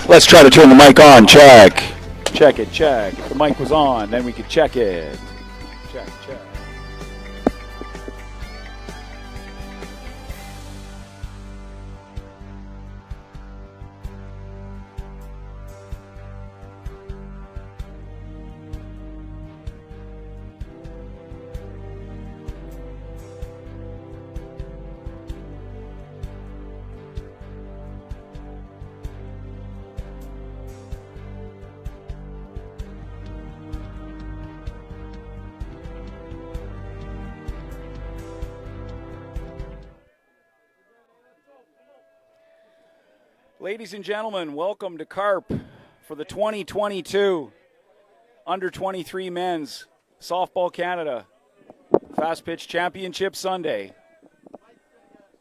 Let's try to turn the mic on. Check. Check it, check. The mic was on, then we could check it. Check, check. Ladies and gentlemen, welcome to CARP for the 2022 Under-23 Men's Softball Canada Fast Pitch Championship Sunday.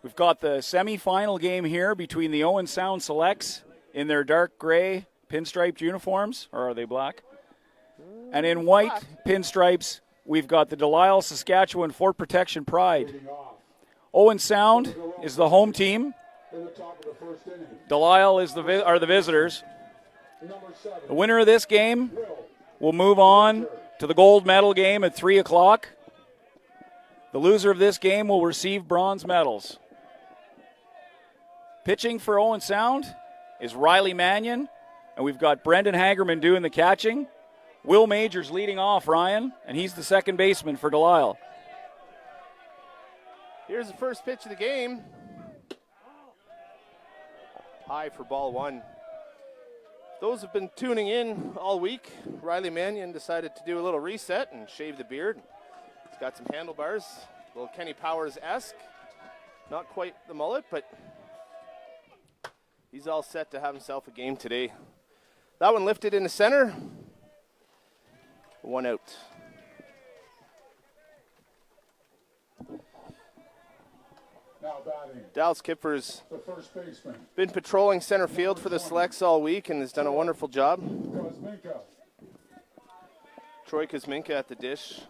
We've got the semi-final game here between the Owen Sound Selects in their dark gray pinstriped uniforms, or are they black? And in white pinstripes, we've got the Delisle, Saskatchewan Fort Protection Pride. Owen Sound is the home team. Delisle are the visitors. The winner of this game will move on to the gold medal game at 3 o'clock. The loser of this game will receive bronze medals. Pitching for Owen Sound is Riley Mannion, and we've got Brendan Hagerman doing the catching. Will Majors leading off, Ryan, and he's the second baseman for Delisle. Here's the first pitch of the game. High for ball one. Those have been tuning in all week. Riley Mannion decided to do a little reset and shave the beard. He's got some handlebars, a little Kenny Powers-esque. Not quite the mullet, but he's all set to have himself a game today. That one lifted in the center. One out. Dallas Kipper's been patrolling center field for the Selects all week and has done a wonderful job. Troy Kuzminka at the dish.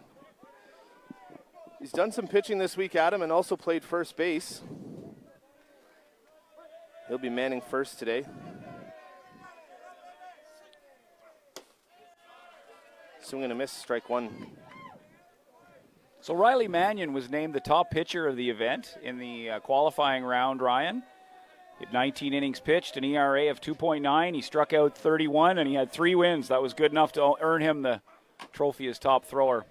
He's done some pitching this week, Adam, and also played first base. He'll be manning first today. Swing and a miss, strike one. So Riley Mannion was named the top pitcher of the event in the qualifying round, Ryan. He had 19 innings pitched, an ERA of 2.9. He struck out 31, and he had 3 wins. That was good enough to earn him the trophy as top thrower.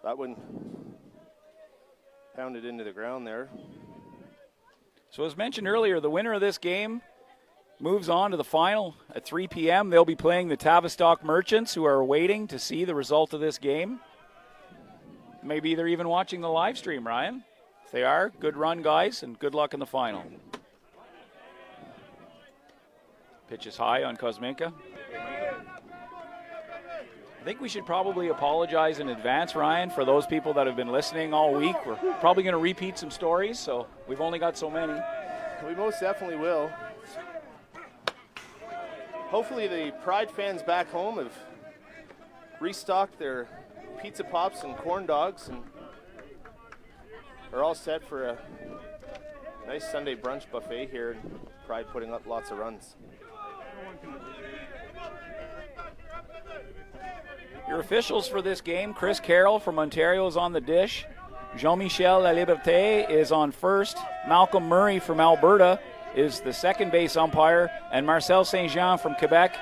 That one pounded into the ground there. So as mentioned earlier, the winner of this game moves on to the final at 3 p.m. They'll be playing the Tavistock Merchants, who are waiting to see the result of this game. Maybe they're even watching the live stream, Ryan. If they are, good run, guys, and good luck in the final. Pitch is high on Kuzminka. I think we should probably apologize in advance, Ryan, for those people that have been listening all week. We're probably going to repeat some stories, so we've only got so many. We most definitely will. Hopefully the Pride fans back home have restocked their pizza pops and corn dogs and are all set for a nice Sunday brunch buffet here, and Pride putting up lots of runs. Your officials for this game: Chris Carroll from Ontario is on the dish. Jean-Michel Laliberté is on first. Malcolm Murray from Alberta is the second base umpire, and Marcel Saint-Jean from Quebec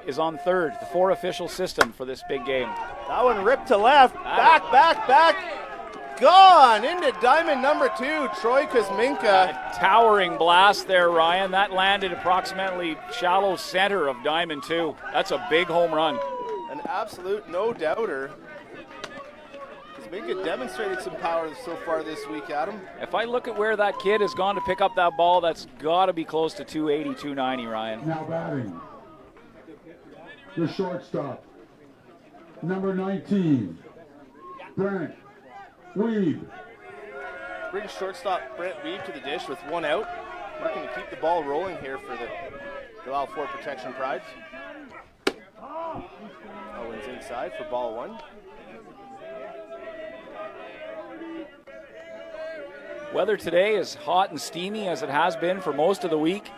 is on third. The 4 official system for this big game. That one ripped to left. Back. Gone into diamond number 2, Troy Kuzminka. Towering blast there, Ryan. That landed approximately shallow center of diamond 2. That's a big home run. An absolute no-doubter. Kuzminka demonstrated some power so far this week, Adam. If I look at where that kid has gone to pick up that ball, that's got to be close to 280, 290, Ryan. Now batting, the shortstop, number 19, Brent Weed. Brings shortstop Brent Weed to the dish with 1 out. Looking to keep the ball rolling here for the Delisle Fort Protection Pride. Owen's inside for ball 1. Weather today is hot and steamy as it has been for most of the week.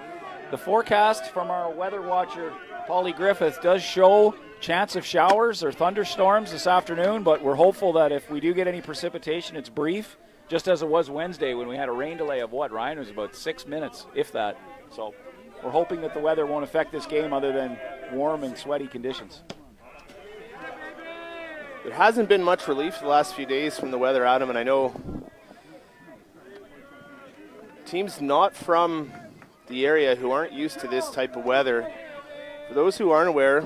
The forecast from our weather watcher, Polly Griffith, does show chance of showers or thunderstorms this afternoon, but we're hopeful that if we do get any precipitation, it's brief, just as it was Wednesday when we had a rain delay of what, Ryan? It was about 6 minutes, if that. So we're hoping that the weather won't affect this game other than warm and sweaty conditions. There hasn't been much relief the last few days from the weather, Adam, and I know teams not from the area who aren't used to this type of weather, for those who aren't aware,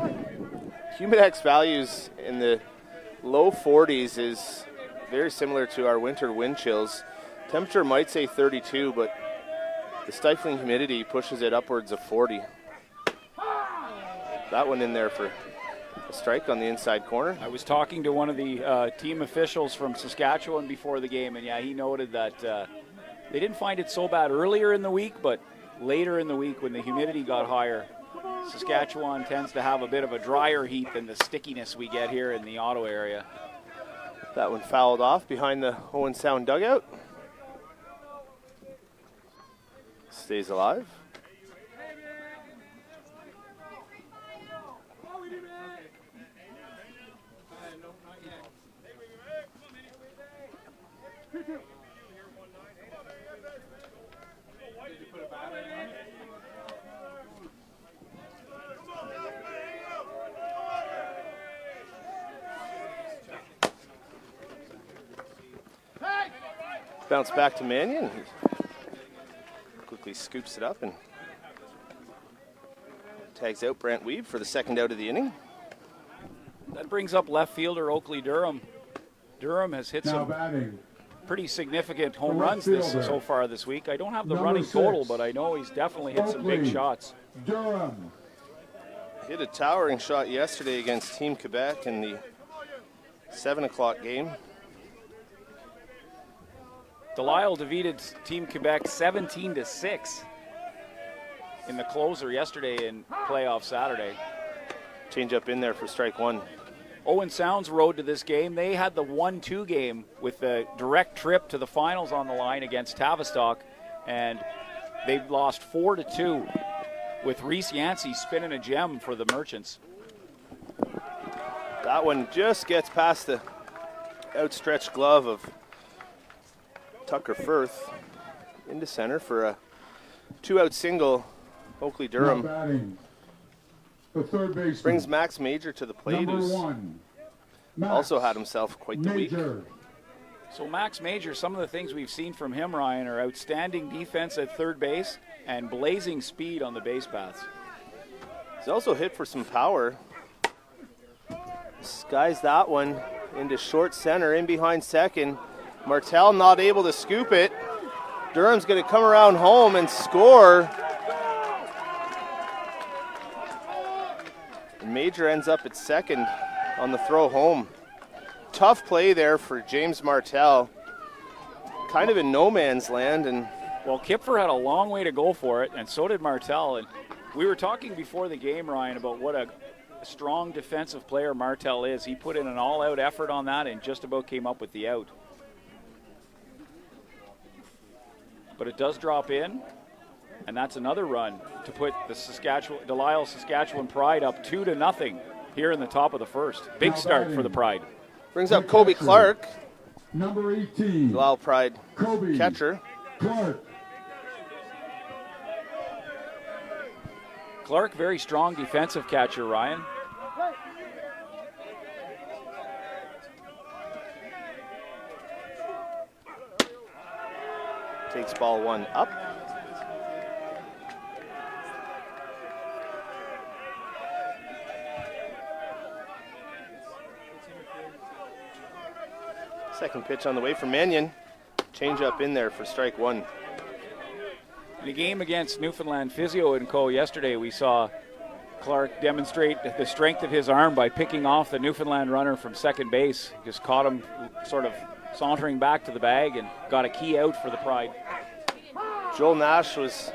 Humidex values in the low 40s is very similar to our winter wind chills. Temperature might say 32, but the stifling humidity pushes it upwards of 40. That one in there for a strike on the inside corner. I was talking to one of the team officials from Saskatchewan before the game, and yeah, he noted that they didn't find it so bad earlier in the week, but later in the week when the humidity got higher, Saskatchewan tends to have a bit of a drier heat than the stickiness we get here in the Ottawa area. That one fouled off behind the Owen Sound dugout. Stays alive. Bounce back to Mannion. He quickly scoops it up and tags out Brant Weeb for the second out of the inning. That brings up left fielder Oakley Durham. Durham has hit Now some batting, pretty significant home The left runs fielder. so far this week. I don't have the Number running 6. total, but I know he's definitely hit some big Oakley. shots. Durham. Hit a towering shot yesterday against Team Quebec in the 7 o'clock game. Delisle defeated Team Quebec 17-6 in the closer yesterday in playoff Saturday. Change up in there for strike one. Owen Sound's road to this game. They had the 1-2 game with the direct trip to the finals on the line against Tavistock, and they lost 4-2 with Reese Yancey spinning a gem for the Merchants. That one just gets past the outstretched glove of Tucker Firth into center for a 2-out single. Oakley Now Durham batting, the third baseman. brings Max Major to the plate, Number who's 1. Max also had himself quite the week. Major. So Max Major, some of the things we've seen from him, Ryan, are outstanding defense at third base and blazing speed on the base paths. He's also hit for some power. Skies that one into short center, in behind second. Martel not able to scoop it. Durham's going to come around home and score. And Major ends up at second on the throw home. Tough play there for James Martel. Kind of in no man's land. And Well, Kipfer had a long way to go for it, and so did Martel. And we were talking before the game, Ryan, about what a strong defensive player Martel is. He put in an all-out effort on that and just about came up with the out. But it does drop in, and that's another run to put the Delisle Saskatchewan Pride up 2-0 here in the top of the first. Big start for the Pride. brings up Kobe Clark, Number 18. Delisle Pride Kobe catcher. Clark. Clark, very strong defensive catcher, Ryan. Takes ball one up. Second pitch on the way from Mannion. Change up in there for strike one. In the game against Newfoundland Physio & Co. yesterday, we saw Clark demonstrate the strength of his arm by picking off the Newfoundland runner from second base. Just caught him sort of sauntering back to the bag and got a key out for the Pride. Joel Nash was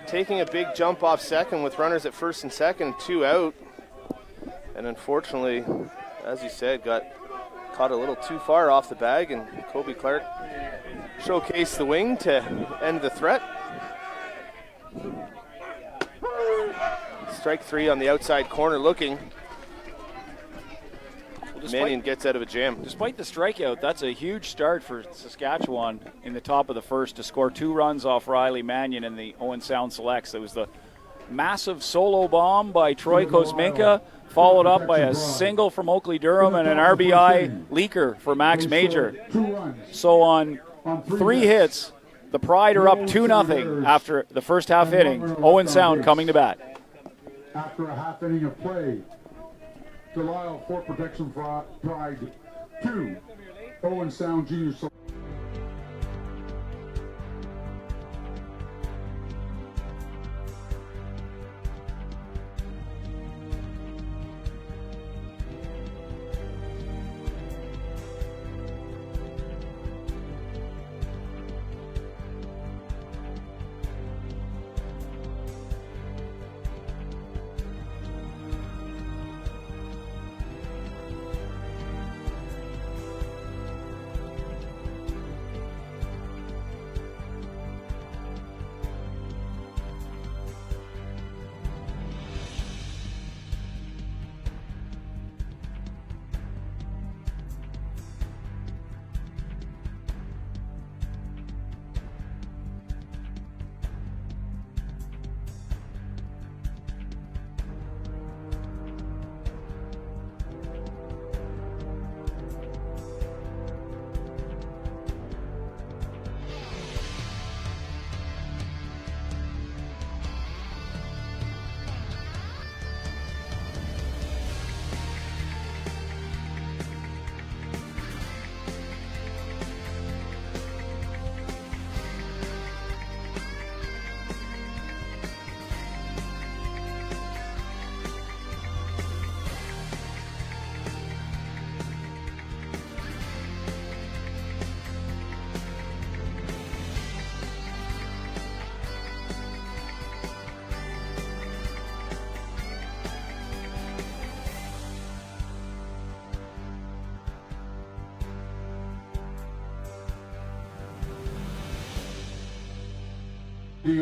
taking a big jump off second with runners at first and second, 2 out. And unfortunately, as you said, got caught a little too far off the bag, and Kobe Clark showcase the wing to end the threat. Strike 3 on the outside corner looking. Mannion gets out of a jam. Despite the strikeout, that's a huge start for Saskatchewan in the top of the first to score 2 runs off Riley Mannion in the Owen Sound Selects. It was the massive solo bomb by Troy Kosminka, followed up by a single from Oakley Durham and an RBI leaker for Max Major. So on 3 hits, the Pride are up 2-0 after the first half inning. Owen Sound coming to bat. After a half inning of play, Delisle Fort Protection Pride 2, Owen Sound Junior Select.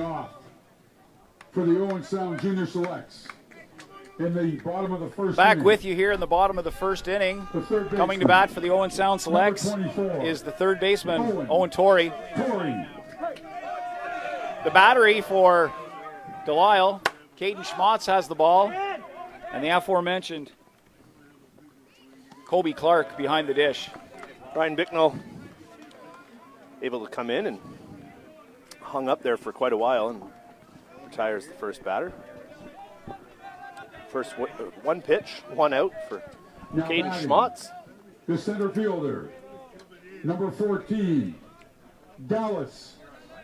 Off for the Owen Sound Junior Selects in the bottom of the first Back inning. with you here in the bottom of the first inning. Coming to bat for the Owen Sound Selects is the third baseman, Owen Torrey. The battery for Delisle, Caden Schmatz has the ball, and the aforementioned Kobe Clark behind the dish. Ryan Bicknell able to come in and hung up there for quite a while and retires the first batter. First one pitch, 1 out for Caden Schmatz. The center fielder, number 14, Dallas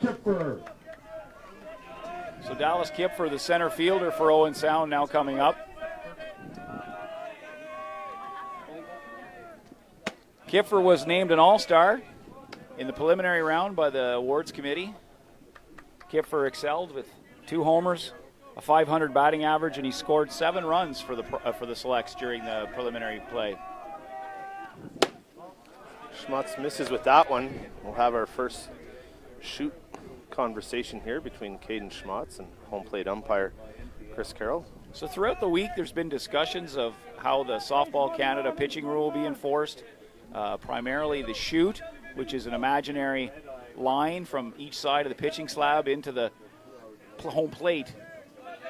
Kipfer. So Dallas Kipfer, the center fielder for Owen Sound, now coming up. Kipfer was named an All-Star in the preliminary round by the awards committee. Kipfer excelled with 2 homers, a .500 batting average, and he scored 7 runs for the Selects during the preliminary play. Schmatz misses with that one. We'll have our first shoot conversation here between Caden Schmatz and home plate umpire Chris Carroll. So throughout the week, there's been discussions of how the Softball Canada pitching rule will be enforced. Primarily the shoot, which is an imaginary line from each side of the pitching slab into the home plate,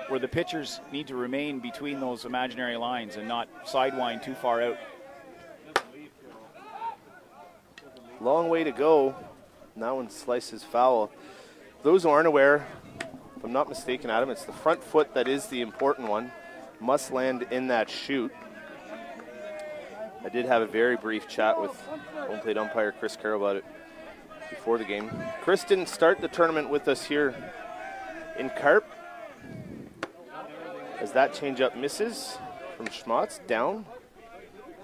where the pitchers need to remain between those imaginary lines and not sidewind too far out. Long way to go. That one slices foul. Those who aren't aware, if I'm not mistaken, Adam, it's the front foot that is the important one. Must land in that chute. I did have a very brief chat with home plate umpire Chris Carroll about it before the game. Chris didn't start the tournament with us here in Carp, as that changeup misses from Schmatz, down.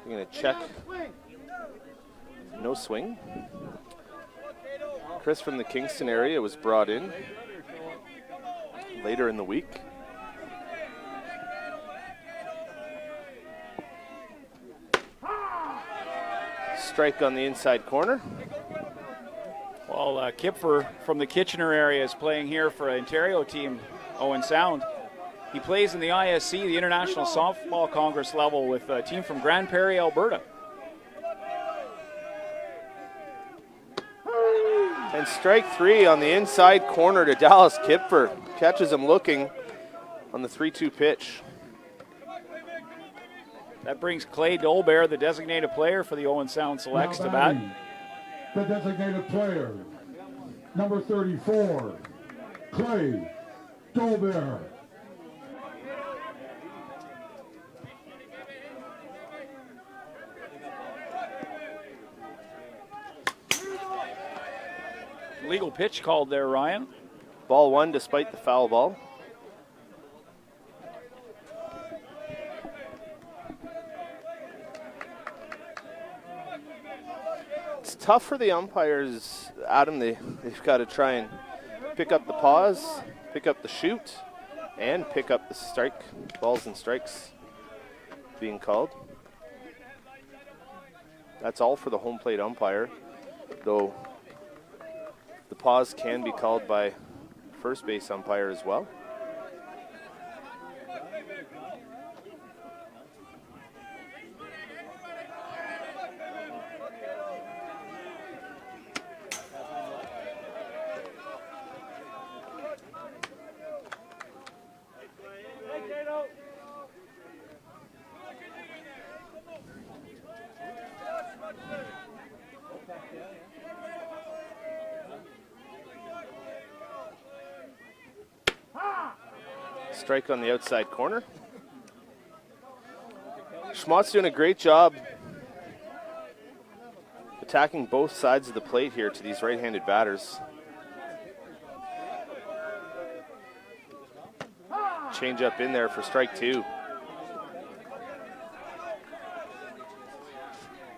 We're going to check. No swing. Chris from the Kingston area was brought in later in the week. Strike on the inside corner. Well, Kipfer from the Kitchener area is playing here for an Ontario team, Owen Sound. He plays in the ISC, the International Softball Congress level, with a team from Grand Prairie, Alberta. And strike 3 on the inside corner to Dallas Kipfer. Catches him looking on the 3-2 pitch. That brings Clay Dolbear, the designated player for the Owen Sound Selects, to bat. The designated player, number 34, Clay Dolbear. Legal pitch called there, Ryan. Ball 1 despite the foul ball. It's tough for the umpires, Adam. They've got to try and pick up the pause, pick up the shoot, and pick up the strike. Balls and strikes being called. That's all for the home plate umpire, though the pause can be called by first base umpire as well. Strike on the outside corner. Schmott's doing a great job attacking both sides of the plate here to these right-handed batters. Change up in there for strike 2.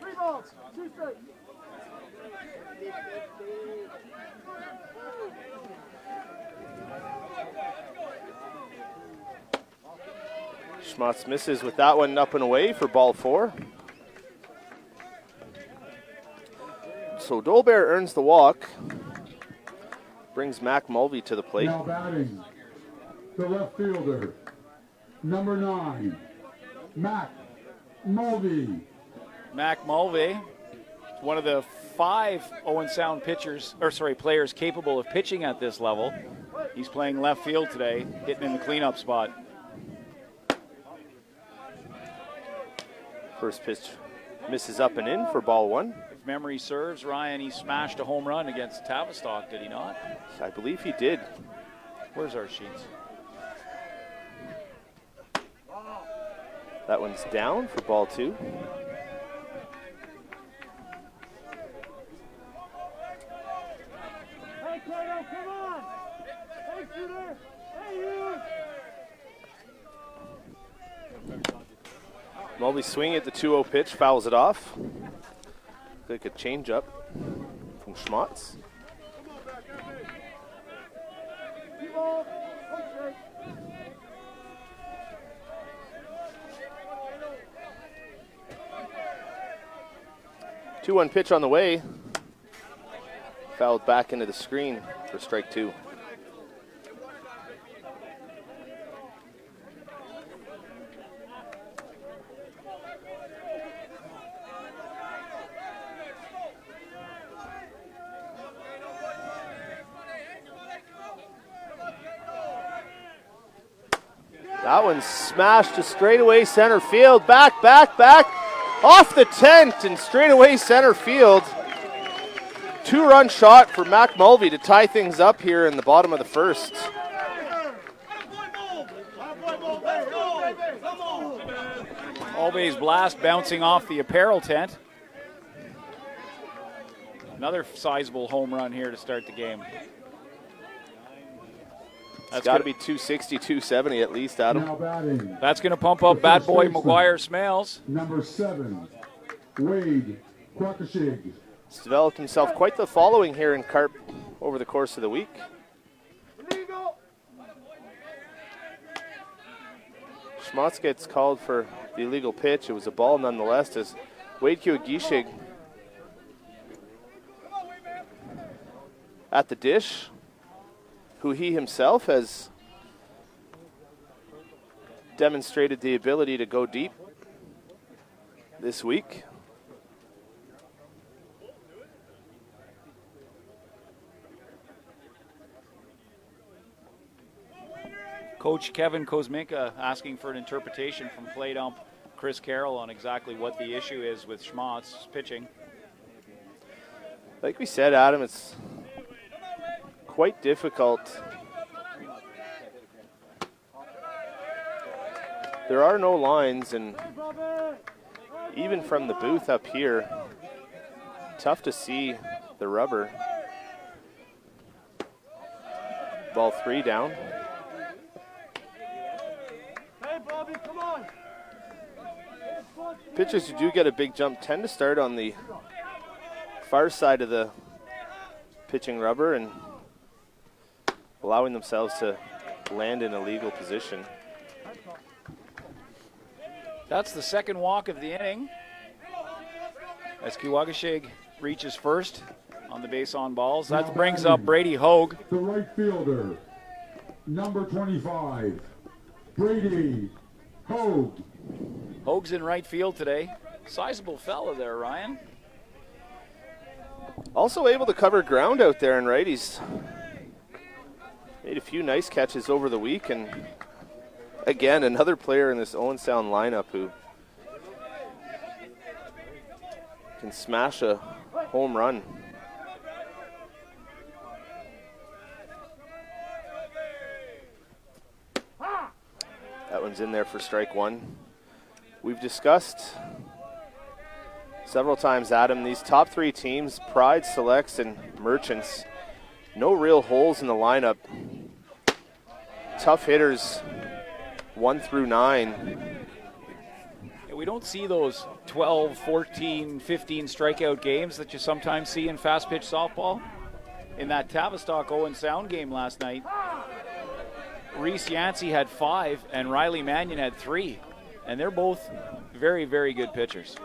3 balls, 2 strikes. Schmotz misses with that one up and away for ball 4. So Dolbear earns the walk. Brings Mac Mulvey to the plate. Now batting, the left fielder, number 9, Mac Mulvey. Mac Mulvey, one of the 5 Owen Sound players capable of pitching at this level. He's playing left field today, hitting in the cleanup spot. First pitch misses up and in for ball 1. If memory serves, Ryan, he smashed a home run against Tavistock, did he not? I believe he did. Where's our sheets? That one's down for ball 2. Hey, Kato, come on! Hey, shooter! Hey, you! Mulvey swinging at the 2-0 pitch, fouls it off. Like a changeup from Schmotz. 2 balls, 1 strike. Two 2-1 pitch on the way. Fouled back into the screen for strike 2. That one smashed to straightaway center field. Back, off the tent and straightaway center field. 2-run shot for Mac Mulvey to tie things up here in the bottom of the first. Mulvey's blast bouncing off the apparel tent. Another sizable home run here to start the game. That's got to be 260, 270 at least, Adam. Now batting, That's going to pump up bad boy McGuire Smales. number 7, Wade Quackashig. He's developed himself quite the following here in Carp over the course of the week. Schmotz gets called for the illegal pitch. It was a ball nonetheless as Wade Quackashig at the dish, who he himself has demonstrated the ability to go deep this week. Coach Kevin Kozminka asking for an interpretation from plate ump Chris Carroll on exactly what the issue is with Schmott's pitching. Like we said, Adam, it's quite difficult. There are no lines, and even from the booth up here, tough to see the rubber. Ball 3 down. Hey, Bobby, come on. Pitchers who do get a big jump tend to start on the far side of the pitching rubber and allowing themselves to land in a legal position. That's the second walk of the inning, as Kiwagashig reaches first on the base on balls. That brings up Brady Hogue. The right fielder, number 25, Brady Hogue. Hogue's in right field today. Sizable fella there, Ryan. Also able to cover ground out there in right. He's made a few nice catches over the week, and again, another player in this Owen Sound lineup who can smash a home run. That one's in there for strike one. We've discussed several times, Adam, these top three teams, Pride, Selects, and Merchants, no real holes in the lineup. Tough hitters, 1 through 9. Yeah, we don't see those 12, 14, 15 strikeout games that you sometimes see in fast pitch softball. In that Tavistock Owen Sound game last night, Reese Yancey had 5 and Riley Mannion had 3. And they're both very, very good pitchers.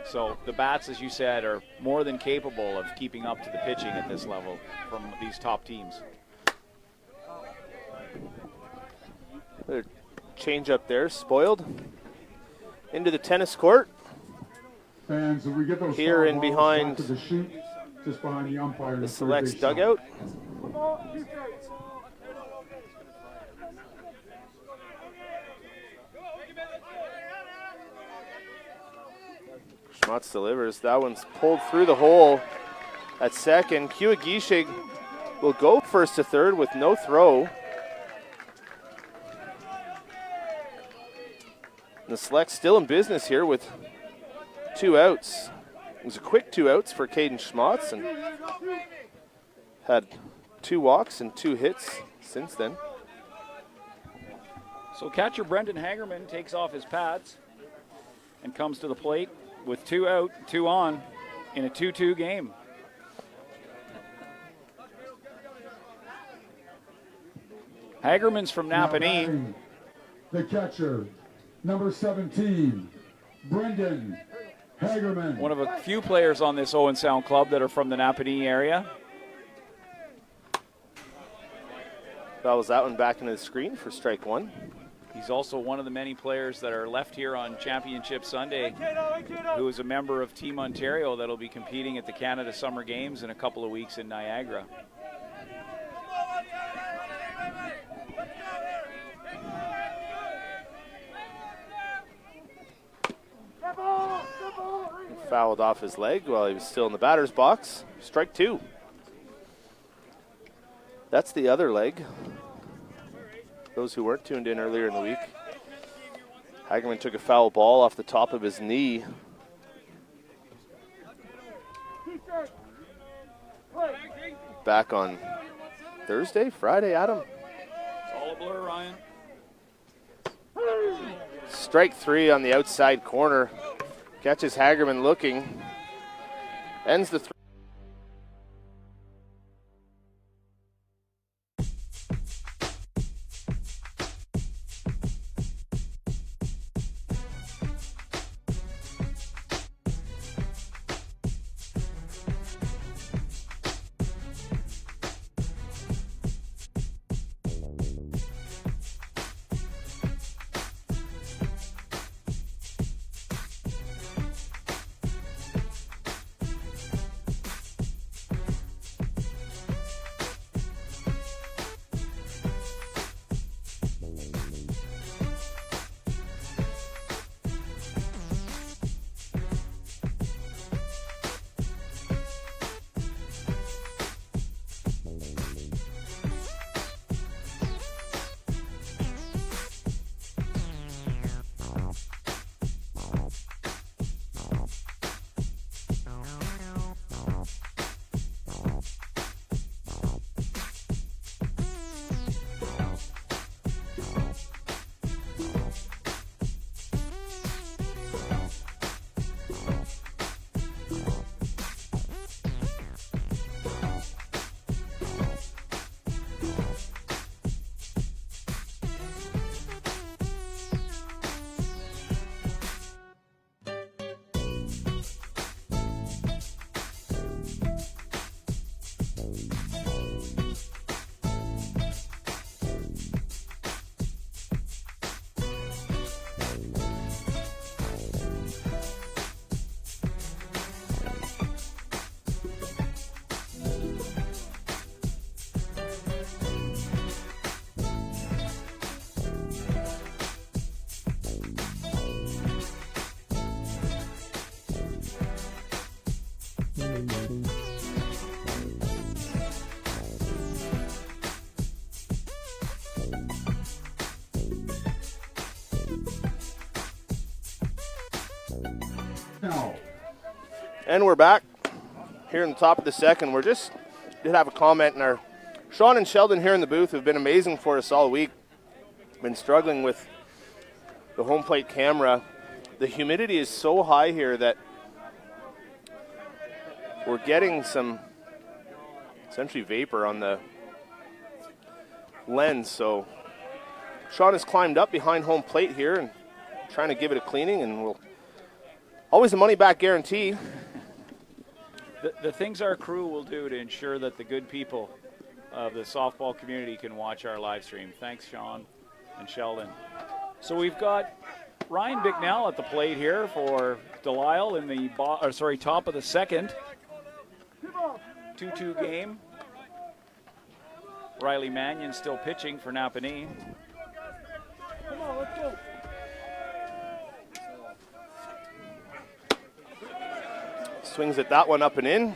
So the bats, as you said, are more than capable of keeping up to the pitching at this level from these top teams. Change up there, spoiled. Into the tennis court. And so we get those Here in foul balls behind back to the chute, just behind the umpire. The Selects dugout. Schmutz delivers. That one's pulled through the hole at second. Kiwagishig will go first to third with no throw. And the Selects still in business here with 2 outs. It was a quick 2 outs for Caden Schmutz and had 2 walks and 2 hits since then. So catcher Brendan Hagerman takes off his pads and comes to the plate with 2 out, 2 on in a 2-2 game. Hagerman's from Napanee. The catcher, number 17, Brendan Hagerman. One of a few players on this Owen Sound club that are from the Napanee area. Fouls that one back into the screen for strike one. He's also one of the many players that are left here on Championship Sunday who is a member of Team Ontario that'll be competing at the Canada Summer Games in a couple of weeks in Niagara. Fouled off his leg while he was still in the batter's box. Strike 2. That's the other leg. Those who weren't tuned in earlier in the week. Hagerman took a foul ball off the top of his knee. Back on Thursday, Friday, Adam. It's all a blur, Ryan. Strike 3 on the outside corner. Catches Hagerman looking. Ends the Now, And we're back here in the top of the second. We're just did have a comment in our Sean and Sheldon here in the booth have been amazing for us all week. Been struggling with the home plate camera. The humidity is so high here that we're getting some essentially vapor on the lens. So Sean has climbed up behind home plate here and trying to give it a cleaning, and we'll always a money back guarantee. The things our crew will do to ensure that the good people of the softball community can watch our live stream. Thanks, Sean and Sheldon. So we've got Ryan Bicknell at the plate here for Delisle in the top of the second. 2-2 game. Riley Mannion still pitching for Napanee. Come on, let's go. Swings at that one up and in.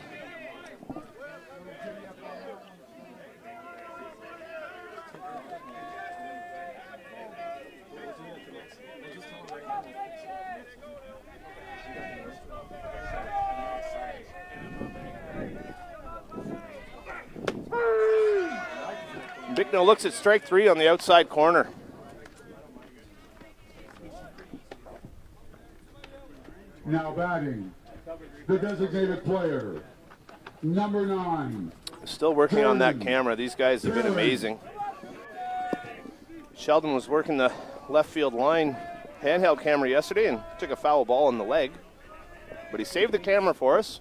Bicknell looks at strike three on the outside corner. now batting, the designated player, number 9. Still working on that camera. These guys have been amazing. Sheldon was working the left field line handheld camera yesterday and took a foul ball in the leg, but he saved the camera for us.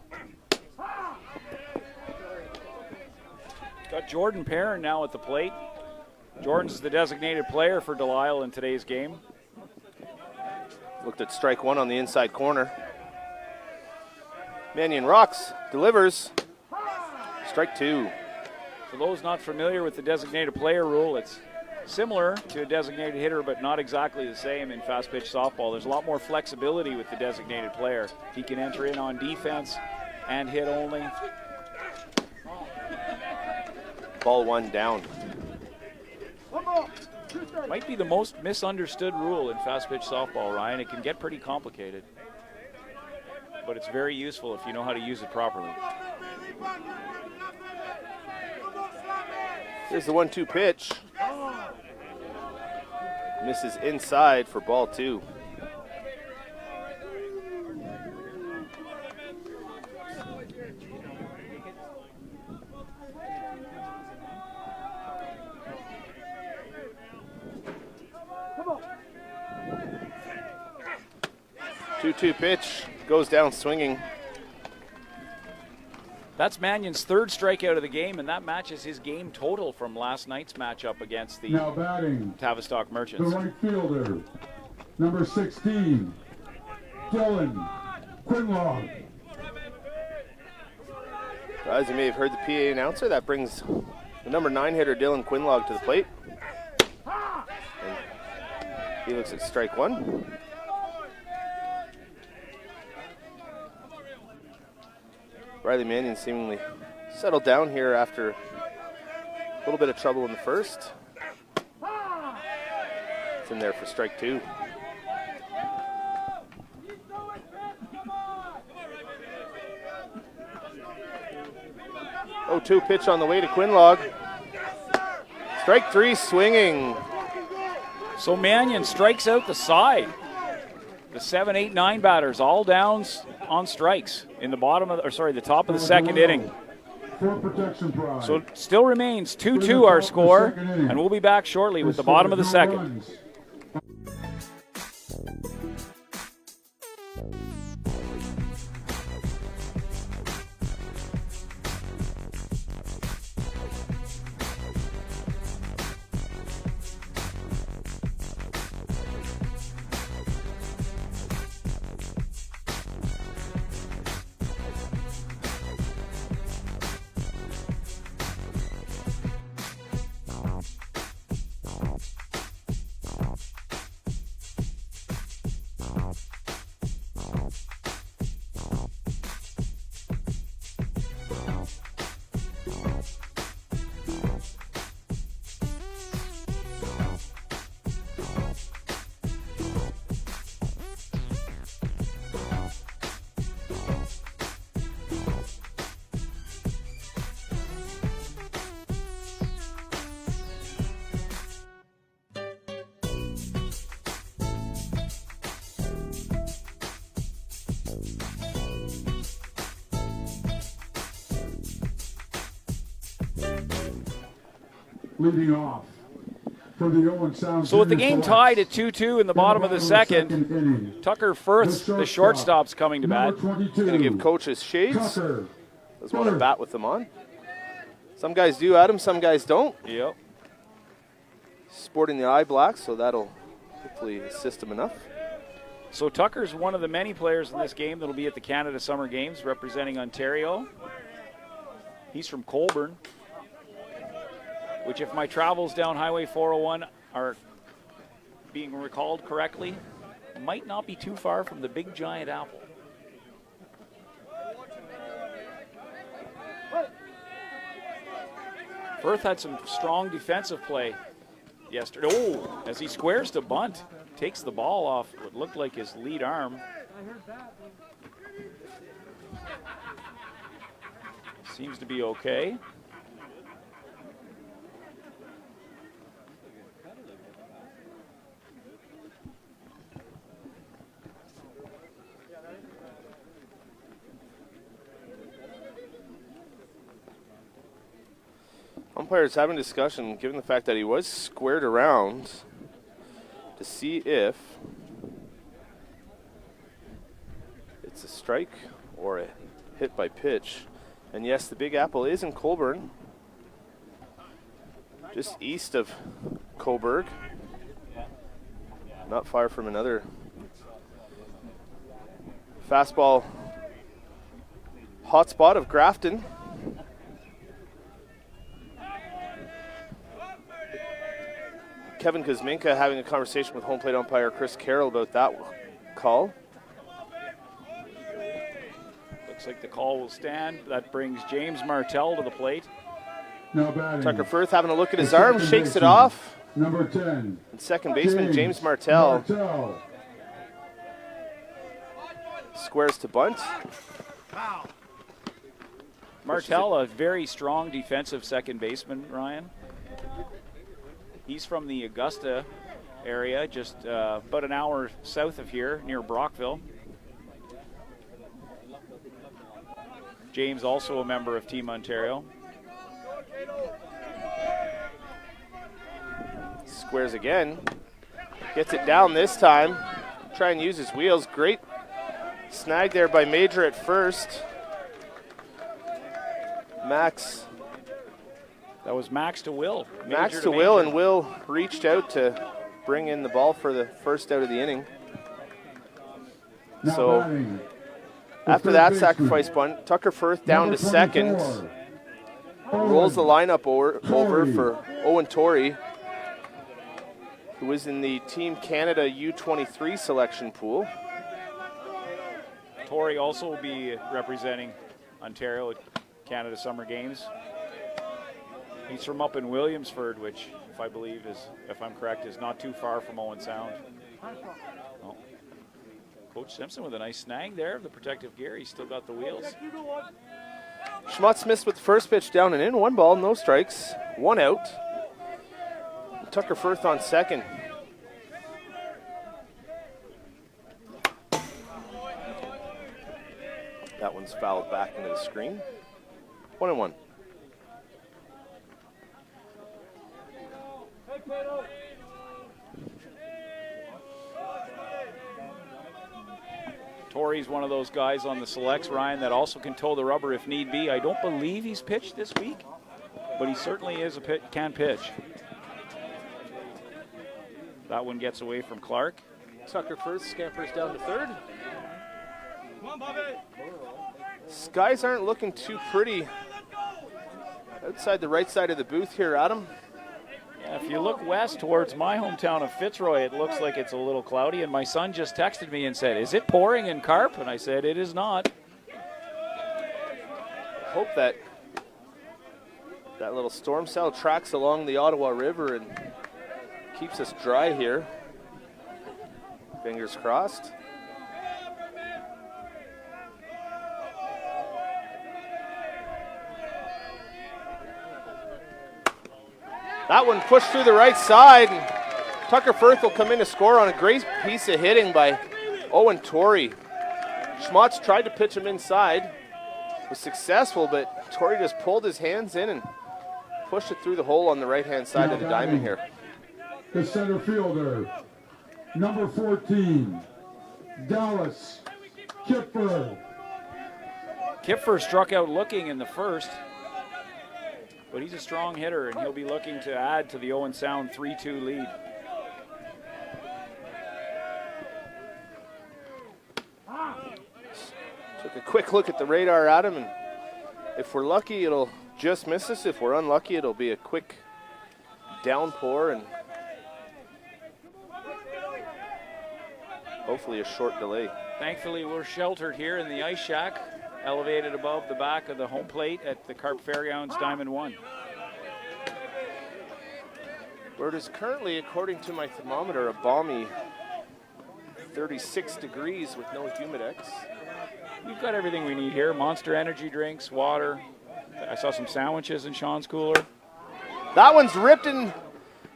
Got Jordan Perrin now at the plate. Jordan's the designated player for Delisle in today's game. Looked at strike one on the inside corner. Mannion rocks, delivers. Strike two. For those not familiar with the designated player rule, it's similar to a designated hitter, but not exactly the same in fast pitch softball. There's a lot more flexibility with the designated player. He can enter in on defense and hit only. Ball one down. Might be the most misunderstood rule in fast pitch softball, Ryan. It can get pretty complicated, but it's very useful if you know how to use it properly. Here's the 1-2 pitch. Misses inside for ball two. Two pitch goes down swinging. That's Mannion's third strikeout of the game, and that matches his game total from last night's matchup against the Now batting, Tavistock the Merchants. right fielder, number 16, Dylan Quinlaw. As you may have heard the PA announcer, that brings the number 9 hitter Dylan Quinlaw to the plate. And he looks at strike one. Riley Mannion seemingly settled down here after a little bit of trouble in the first. It's in there for strike two. 0-2 pitch on the way to Quinlaw. Strike three swinging. So Mannion strikes out the side. The 7, 8, 9 batters all downs on strikes in the the top of the second inning. For protection prize. So it still remains 2-2 our score, and we'll be back shortly with the bottom of the second. leading off for the Owen Sound. So with the Junior game Selects. tied at 2-2 in the bottom of the second, inning, Tucker Firth, the shortstop's coming to bat. number 22, Going to give coaches shades. Tucker Doesn't want to Firth. bat with them on. Some guys do, Adam, some guys don't. Yep. Sporting the eye black, so that'll hopefully assist him enough. So Tucker's one of the many players in this game that'll be at the Canada Summer Games representing Ontario. He's from Colborne, which if my travels down Highway 401 are being recalled correctly, might not be too far from the big giant apple. Firth had some strong defensive play yesterday. Oh, as he squares to bunt, takes the ball off what looked like his lead arm. Seems to be okay. Umpires having a discussion, given the fact that he was squared around, to see if it's a strike or a hit by pitch. And yes, the Big Apple is in Colborne, just east of Coburg, not far from another fastball hotspot of Grafton. Kevin Kuzminka having a conversation with home plate umpire Chris Carroll about that call. Looks like the call will stand. That brings James Martell to the plate. Now batting. Tucker Firth having a look at his The arm, second shakes it baseman, off. Number 10. And second baseman James Martell Martell. squares to bunt. Martell, a very strong defensive second baseman, Ryan. He's from the Augusta area, just about an hour south of here, near Brockville. James also a member of Team Ontario. Squares again. Gets it down this time. Try and use his wheels. Great snag there by Major at first. Max. That was Max to Will. Max Major to Will, Major. and Will reached out to bring in the ball for the first out of the inning. Now So, batting. The After third that baseman, sacrifice bunt, Tucker Firth down number to second. 24, Rolls the Owen lineup over Torrey. for Owen Torrey, who is in the Team Canada U23 selection pool. Torrey also will be representing Ontario at Canada Summer Games. He's from up in Williamsford, which, if I'm correct, is not too far from Owen Sound. Oh. Coach Simpson with a nice snag there. The protective gear. He's still got the wheels. Schmutz missed with the first pitch down and in. 1 ball, no strikes, 1 out. Tucker Firth on second. That one's fouled back into the screen. 1-1. Torrey's one of those guys on the selects, Ryan, that also can toe the rubber if need be. I don't believe he's pitched this week, but he certainly is can pitch. That one gets away from Clark. Tucker Firth scampers down to third. Skies aren't looking too pretty outside the right side of the booth here, Adam. Yeah, if you look west towards my hometown of Fitzroy, it looks like it's a little cloudy, and my son just texted me and said, "Is it pouring in Carp?" And I said, "It is not." Hope that little storm cell tracks along the Ottawa River and keeps us dry here. Fingers crossed. That one pushed through the right side, and Tucker Firth will come in to score on a great piece of hitting by Owen Torrey. Schmutz tried to pitch him inside, was successful, but Torrey just pulled his hands in and push it through the hole on the right-hand side of the diamond here. The center fielder, number 14, Dallas Kipfer. Kipfer struck out looking in the first, but he's a strong hitter, and he'll be looking to add to the Owen Sound 3-2 lead. Took a quick look at the radar, Adam, and if we're lucky, it'll just miss us. If we're unlucky, it'll be a quick downpour and hopefully a short delay. Thankfully, we're sheltered here in the ice shack, elevated above the back of the home plate at the Carp Fairgrounds Diamond 1. Where it is currently, according to my thermometer, a balmy 36 degrees with no humidex. We've got everything we need here. Monster energy drinks, water. I saw some sandwiches in Sean's cooler. That one's ripped in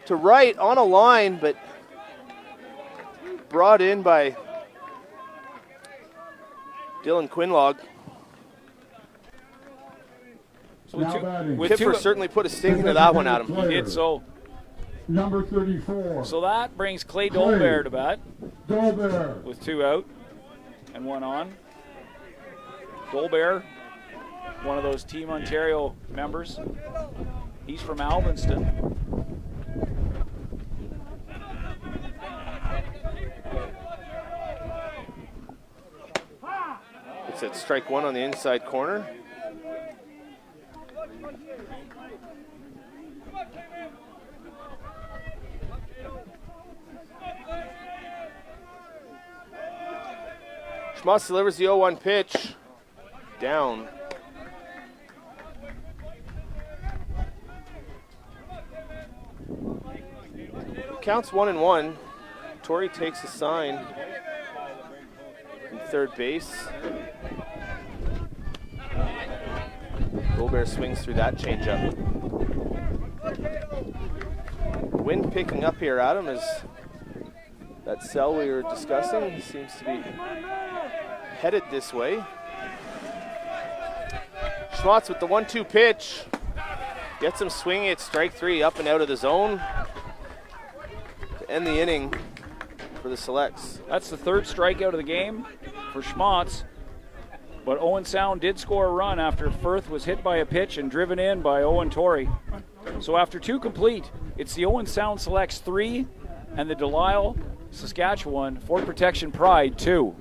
to right on a line, but brought in by Dylan Quinlog. So Now batting. Kipfer certainly put a stink into that one, Adam. He did so. Number 34, So that brings Clay Dolbear to bat Dolbear. with 2 out and 1 on. Dolbear, one of those Team Ontario members. He's from Alvinston. It's at strike one on the inside corner. Schmutz delivers the 0-1 pitch. Down. Counts 1-1. Torrey takes a sign in third base. Dolbear swings through that changeup. Wind picking up here, Adam, as that cell we were discussing seems to be headed this way. Schmutz with the 1-2 pitch. Gets him swinging at strike 3, up and out of the zone to end the inning for the Selects. That's the 3rd strikeout of the game for Schmutz. But Owen Sound did score a run after Firth was hit by a pitch and driven in by Owen Torrey. So after 2 complete, it's the Owen Sound Selects 3 and the Delisle, Saskatchewan Fort Protection Pride 2.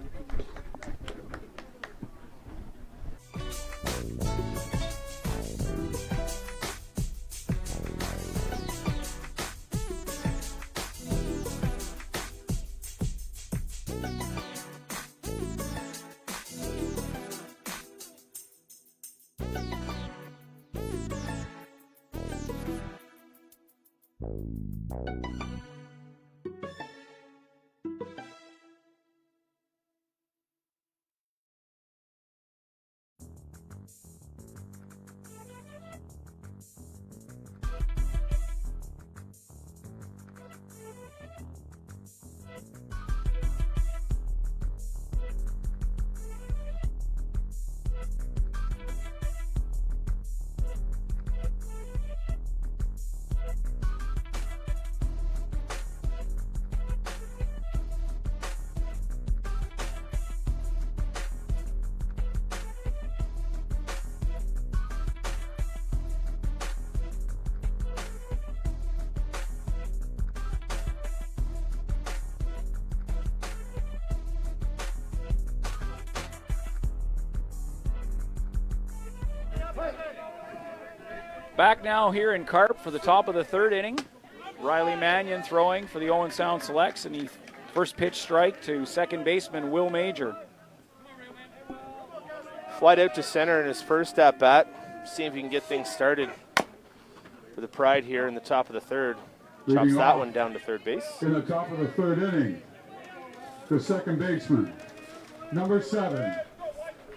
Back now here in Carp for the top of the 3rd inning. Riley Mannion throwing for the Owen Sound Selects, and he first pitch strike to second baseman Will Major. Flight out to center in his first at bat. See if he can get things started for the Pride here in the top of the 3rd. Chops Leading that off one down to third base. in the top of the 3rd inning, the second baseman, number 7,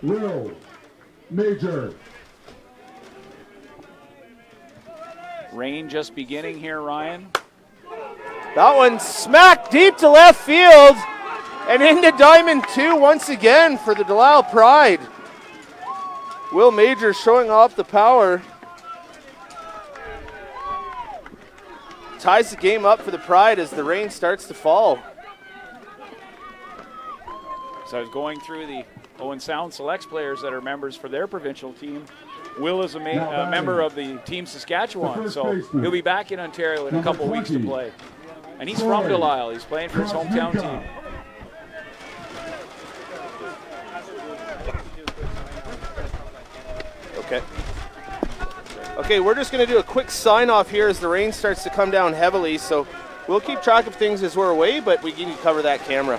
Will Major. Rain just beginning here, Ryan. That one smacked deep to left field and into Diamond 2 once again for the Delisle Pride. Will Major showing off the power ties the game up for the Pride as the rain starts to fall. So I was going through the Owen Sound Selects players that are members for their provincial team. Will is a member of the Team Saskatchewan, so he'll be back in Ontario in a couple weeks to play. And he's from Delisle. He's playing for his hometown team. Okay, we're just going to do a quick sign-off here as the rain starts to come down heavily, so we'll keep track of things as we're away, but we need to cover that camera.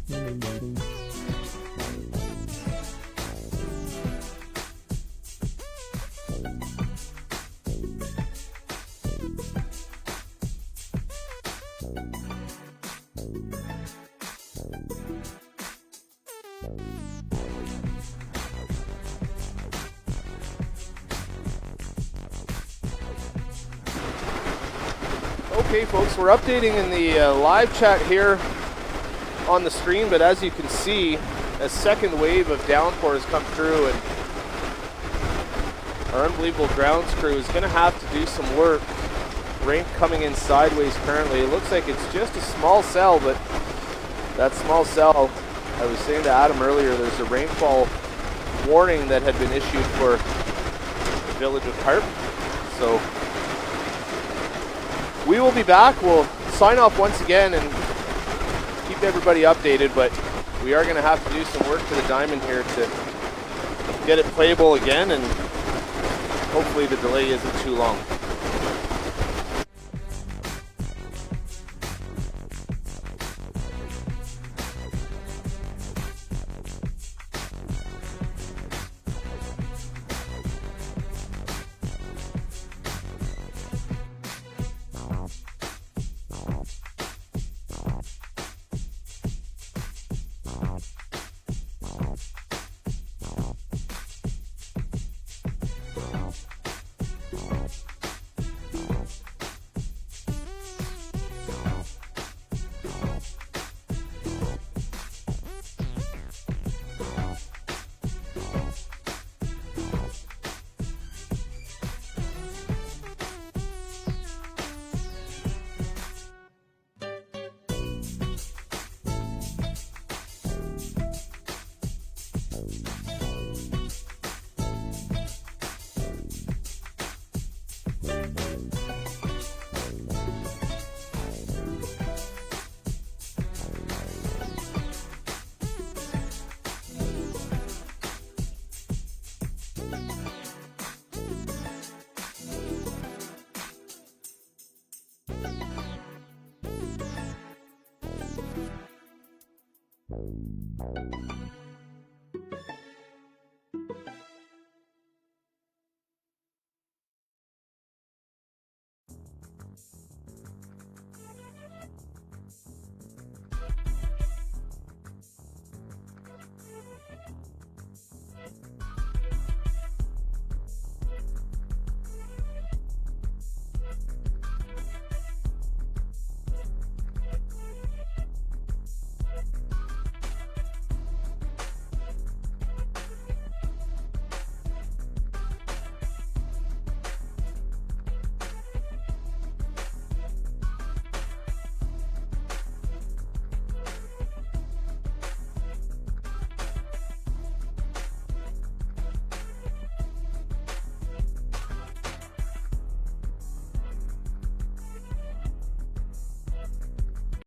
Okay, folks, we're updating in the live chat here on the screen, but as you can see, a second wave of downpour has come through, and our unbelievable grounds crew is going to have to do some work. Rain coming in sideways currently. It looks like it's just a small cell, but that small cell, I was saying to Adam earlier, there's a rainfall warning that had been issued for the village of Carp. So we will be back. We'll sign off once again and keep everybody updated, but we are going to have to do some work to the diamond here to get it playable again, and hopefully the delay isn't too long.